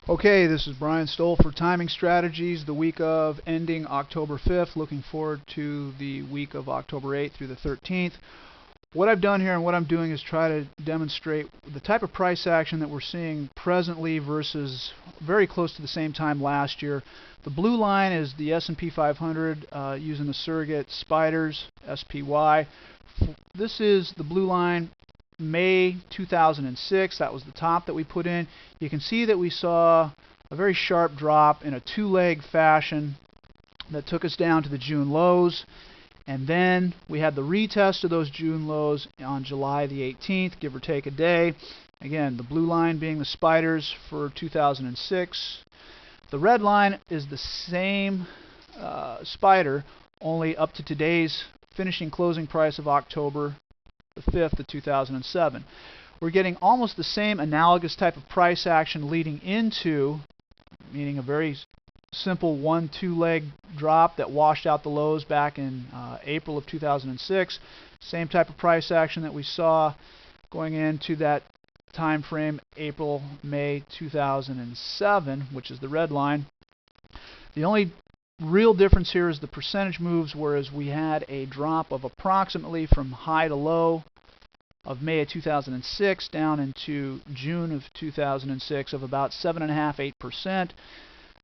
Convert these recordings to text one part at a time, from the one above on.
Okay, this is Brian Stoll for Timing Strategies, the week of ending October 5th. Looking forward to the week of October 8th through the 13th. What I've done here and what I'm doing is try to demonstrate the type of price action that we're seeing presently versus very close to the same time last year. The blue line is the S&P 500 using the surrogate spiders, SPY. This is the blue line. May 2006, that was the top that we put in. You can see that we saw a very sharp drop in a two-leg fashion that took us down to the June lows, and then we had the retest of those June lows on July the 18th, give or take a day. Again, the blue line being the spiders for 2006. The red line is the same spider, only up to today's finishing closing price of October the 5th of 2007. We're getting almost the same analogous type of price action leading into, meaning a very simple 1-2 leg drop that washed out the lows back in April of 2006. Same type of price action that we saw going into that time frame, April, May 2007, which is the red line. The only real difference here is the percentage moves, whereas we had a drop of approximately from high to low of May of 2006 down into June of 2006 of about 7.5–8%.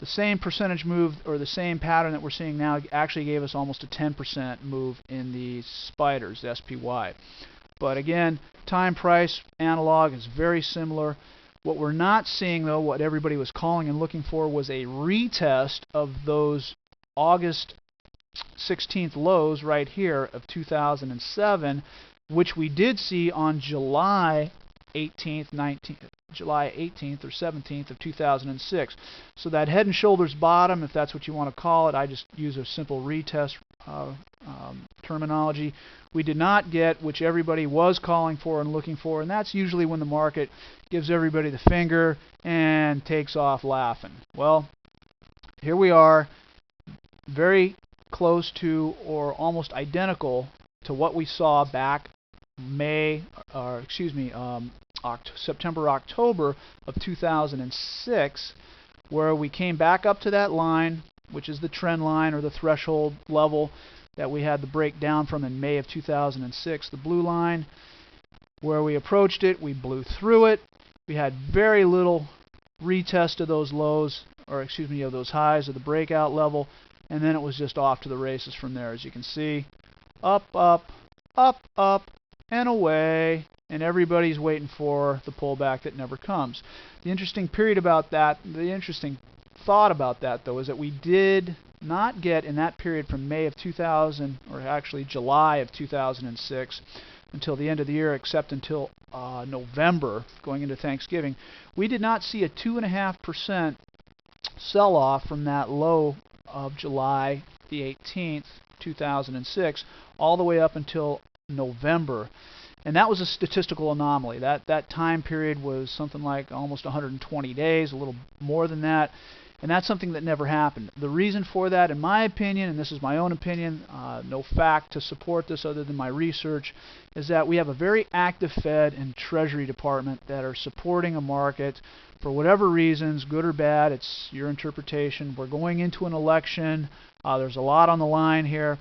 The same percentage move, or the same pattern that we're seeing now, actually gave us almost a 10% move in the spiders, the SPY. But again, time price analog is very similar. What we're not seeing, though, what everybody was calling and looking for, was a retest of those August 16th lows right here of 2007, which we did see on July 18th, 18th or 17th of 2006. So that head and shoulders bottom, if that's what you want to call it, I just use a simple retest terminology. We did not get, which everybody was calling for and looking for, and that's usually when the market gives everybody the finger and takes off laughing. Well, here we are, very close to or almost identical to what we saw back September, October of 2006, where we came back up to that line, which is the trend line or the threshold level that we had the breakdown from in May of 2006, the blue line. Where we approached it, we blew through it. We had very little retest of those lows, or of those highs of the breakout level, and then it was just off to the races from there. As you can see, up, up, up, up, and away, and everybody's waiting for the pullback that never comes. The interesting thought about that, though, is that we did not get in that period from May of 2000, or actually July of 2006, until the end of the year, except until November, going into Thanksgiving, we did not see a 2.5% sell-off from that low of July the 18th, 2006, all the way up until November. And that was a statistical anomaly. That time period was something like almost 120 days, a little more than that. And that's something that never happened. The reason for that, in my opinion, and this is my own opinion, no fact to support this other than my research, is that we have a very active Fed and Treasury Department that are supporting a market for whatever reasons, good or bad. It's your interpretation. We're going into an election. There's a lot on the line here.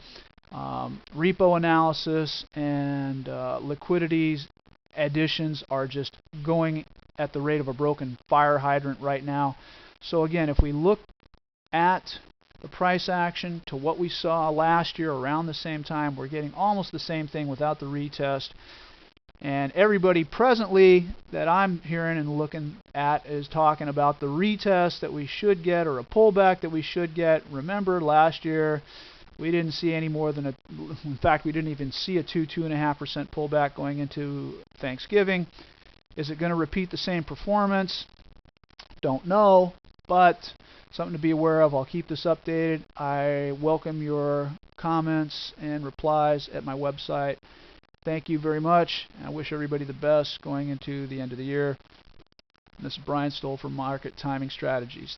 Repo analysis and liquidities additions are just going at the rate of a broken fire hydrant right now. So again, if we look at the price action to what we saw last year around the same time, we're getting almost the same thing without the retest. And everybody presently that I'm hearing and looking at is talking about the retest that we should get, or a pullback that we should get. Remember, last year we didn't see any more than in fact, we didn't even see a 2.5% pullback going into Thanksgiving. Is it going to repeat the same performance? Don't know, but something to be aware of. I'll keep this updated. I welcome your comments and replies at my website. Thank you very much. I wish everybody the best going into the end of the year. This is Brian Stoll from Market Timing Strategies.